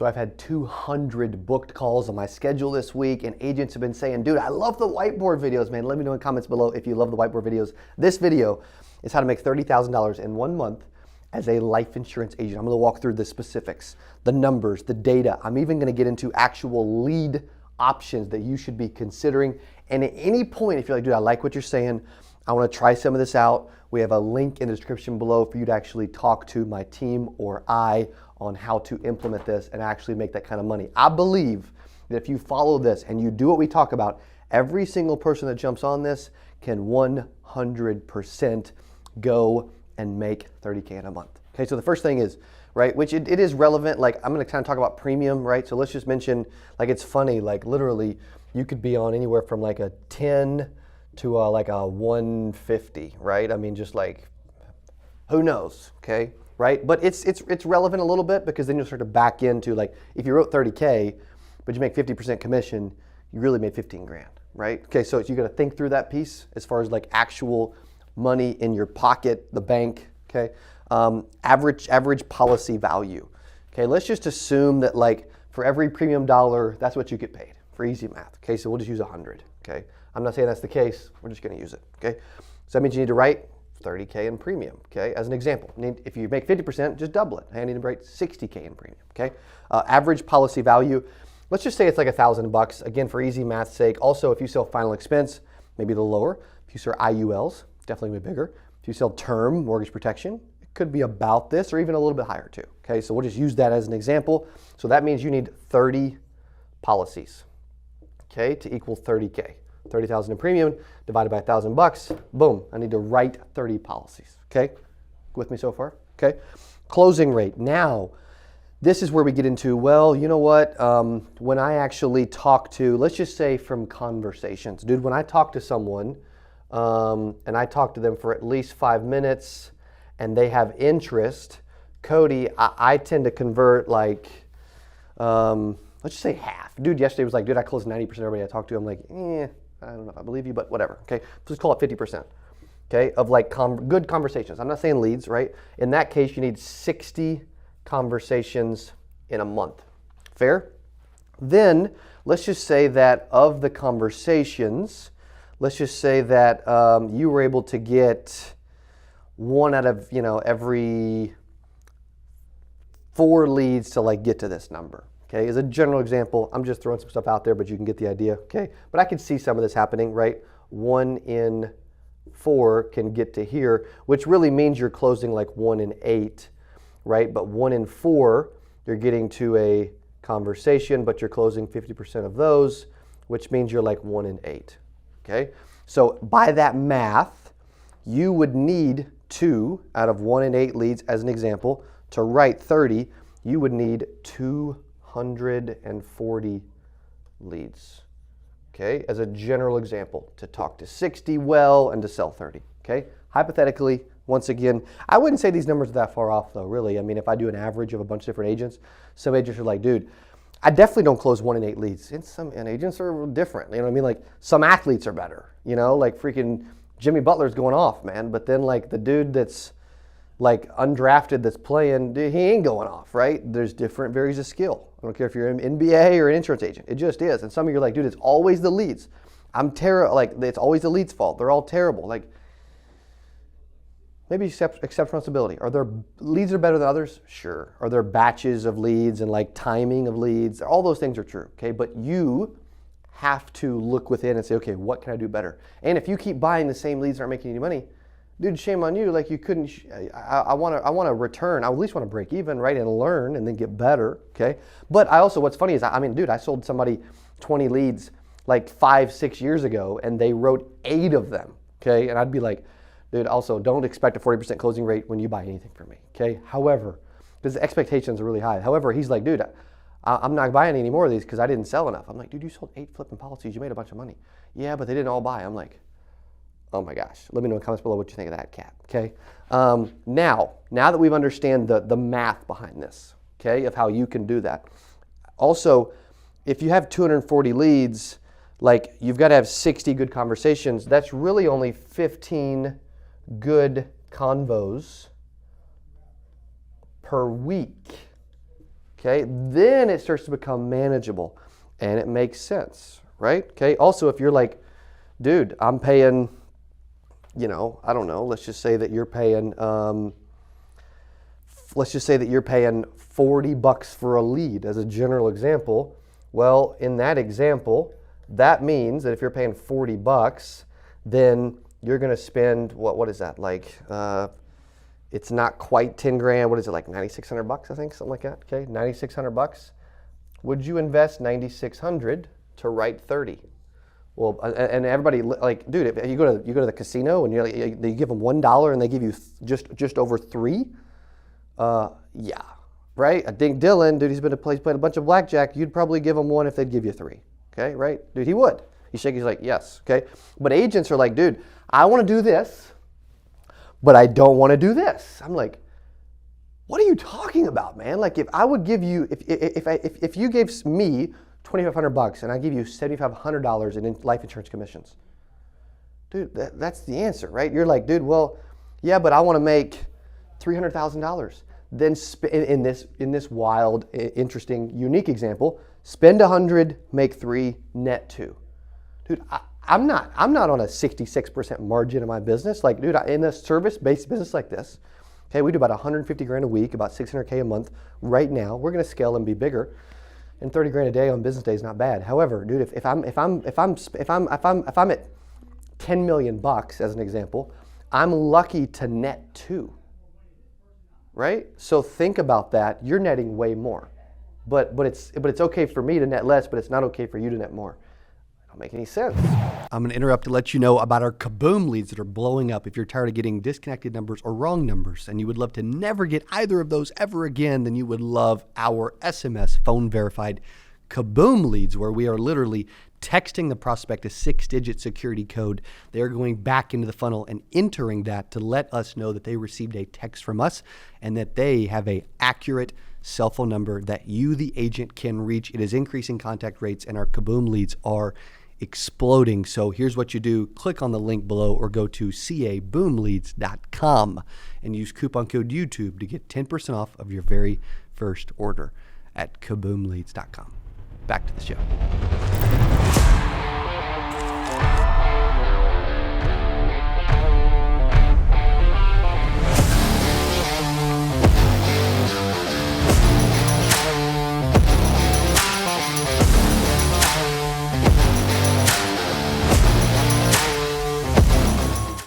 So I've had 200 booked calls on my schedule this week, and agents have been saying, dude, I love the whiteboard videos, man. Let me know in the comments below if you love the whiteboard videos. This video is how to make $30,000 in 1 month as a life insurance agent. I'm gonna walk through the specifics, the numbers, the data. I'm even gonna get into actual lead options that you should be considering. And at any point, if you're like, dude, I like what you're saying, I wanna try some of this out, we have a link in the description below for you to actually talk to my team or I on how to implement this and actually make that kind of money. I believe that if you follow this and you do what we talk about, every single person that jumps on this can 100% go and make 30K in a month. Okay, so the first thing is, right, which it is relevant, like I'm gonna kind of talk about premium, right? So let's just mention, like it's funny, like literally you could be on anywhere from like a 10 to like a 150, right? I mean, just like, who knows, okay? Right? But it's relevant a little bit because then you'll start to back into like, if you wrote 30K, but you make 50% commission, you really made 15 grand, right? Okay, so you gotta think through that piece as far as like actual money in your pocket, the bank, okay? Average policy value. Okay, let's just assume that like for every premium dollar, that's what you get paid for easy math. Okay, so we'll just use 100, okay? I'm not saying that's the case, we're just gonna use it, okay? So that means you need to write 30K in premium, okay? As an example, if you make 50%, just double it. I need to write 60K in premium, okay? Average policy value, let's just say it's like $1,000, again, for easy math's sake. Also, if you sell final expense, maybe a little lower. If you sell IULs, definitely be bigger. If you sell term, mortgage protection, it could be about this or even a little bit higher too, okay? So we'll just use that as an example. So that means you need 30 policies, okay, to equal 30K. 30,000 in premium divided by $1,000, boom, I need to write 30 policies, okay? With me so far, okay? Closing rate. Now, this is where we get into, well, you know what, when I actually talk to, let's just say from conversations, dude, when I talk to someone and I talk to them for at least 5 minutes and they have interest, Cody, I tend to convert like, let's just say half. Dude, yesterday was like, dude, I closed 90% of everybody I talked to. I'm like, I don't know if I believe you, but whatever, okay? Let's call it 50%, okay, of like good conversations. I'm not saying leads, right? In that case, you need 60 conversations in a month. Fair? Then, let's just say that of the conversations, let's just say that you were able to get 1 out of, every 4 leads to like get to this number. Okay, as a general example, I'm just throwing some stuff out there, but you can get the idea, okay? But I can see some of this happening, right? 1 in 4 can get to here, which really means you're closing like 1 in 8, right? But 1 in 4, you're getting to a conversation, but you're closing 50% of those, which means you're like 1 in 8, okay? So by that math, you would need 2 out of 1 in 8 leads, as an example, to write 30, you would need 240 leads, okay? As a general example, to talk to 60 well and to sell 30, okay? Hypothetically, once again, I wouldn't say these numbers are that far off though, really. I mean, if I do an average of a bunch of different agents, some agents are like, dude, I definitely don't close 1 in 8 leads. And agents are different, you know what I mean? Like some athletes are better, like freaking Jimmy Butler's going off, man. But then like the dude that's like undrafted that's playing, he ain't going off, right? There's different varies of skill. I don't care if you're an NBA or an insurance agent. It just is. And some of you are like, dude, it's always the leads. I'm terrible. Like, it's always the leads' fault. They're all terrible. Like, maybe accept responsibility. Are there leads that are better than others? Sure. Are there batches of leads and like timing of leads? All those things are true, okay? But you have to look within and say, okay, what can I do better? And if you keep buying the same leads that aren't making any money, dude, shame on you. Like you couldn't, I want to return. I at least want to break even, right? And learn and then get better, okay? But I also, what's funny is, I mean, dude, I sold somebody 20 leads like 5-6 years ago and they wrote 8 of them, okay? And I'd be like, dude, also don't expect a 40% closing rate when you buy anything from me, okay? However, because the expectations are really high. However, he's like, dude, I'm not buying any more of these because I didn't sell enough. I'm like, dude, you sold 8 flipping policies. You made a bunch of money. Yeah, but they didn't all buy. I'm like, oh my gosh. Let me know in the comments below what you think of that, cat, okay? Now that we've understand the math behind this, okay, of how you can do that. Also, if you have 240 leads, like you've got to have 60 good conversations. That's really only 15 good convos per week. Okay, then it starts to become manageable and it makes sense, right? Okay, also if you're like, dude, I'm paying, I don't know, let's just say that you're paying, $40 for a lead as a general example. Well, in that example, that means that if you're paying $40, then you're going to spend, what is that, like, it's not quite 10 grand. What is it, like $9,600, I think, something like that. Okay, $9,600. Would you invest $9,600 to write 30? Well, and everybody, like, dude, if you go to the casino and you give them $1 and they give you just over $3, yeah, right? I think Dylan, dude, he's played a bunch of blackjack. You'd probably give him 1 if they'd give you 3. Okay, right? Dude, he would. He's like, yes. Okay, but agents are like, dude, I want to do this, but I don't want to do this. I'm like, what are you talking about, man? Like, if I would give you, if you gave me $2,500 and I give you $7,500 in life insurance commissions, dude, that's the answer, right? You're like, dude, well, yeah, but I want to make $300,000. Then in this wild, interesting, unique example, spend 100, make 3, net 2. Dude, I'm not on a 66% margin in my business. Like, dude, in a service-based business like this, okay, we do about 150 grand a week, about 600K a month. Right now, we're going to scale and be bigger. And 30 grand a day on business day is not bad. However, dude, if I'm at 10 million bucks as an example, I'm lucky to net 2. Right? So think about that. You're netting way more. But it's okay for me to net less, but it's not okay for you to net more. Don't make any sense. I'm going to interrupt to let you know about our CABOOM leads that are blowing up. If you're tired of getting disconnected numbers or wrong numbers and you would love to never get either of those ever again, then you would love our SMS phone verified CABOOM leads, where we are literally texting the prospect a 6-digit security code. They're going back into the funnel and entering that to let us know that they received a text from us and that they have an accurate cell phone number that you, the agent, can reach. It is increasing contact rates and our CABOOM leads are exploding. So here's what you do. Click on the link below or go to CABOOMleads.com and use coupon code YouTube to get 10% off of your very first order at CABOOMleads.com. Back to the show.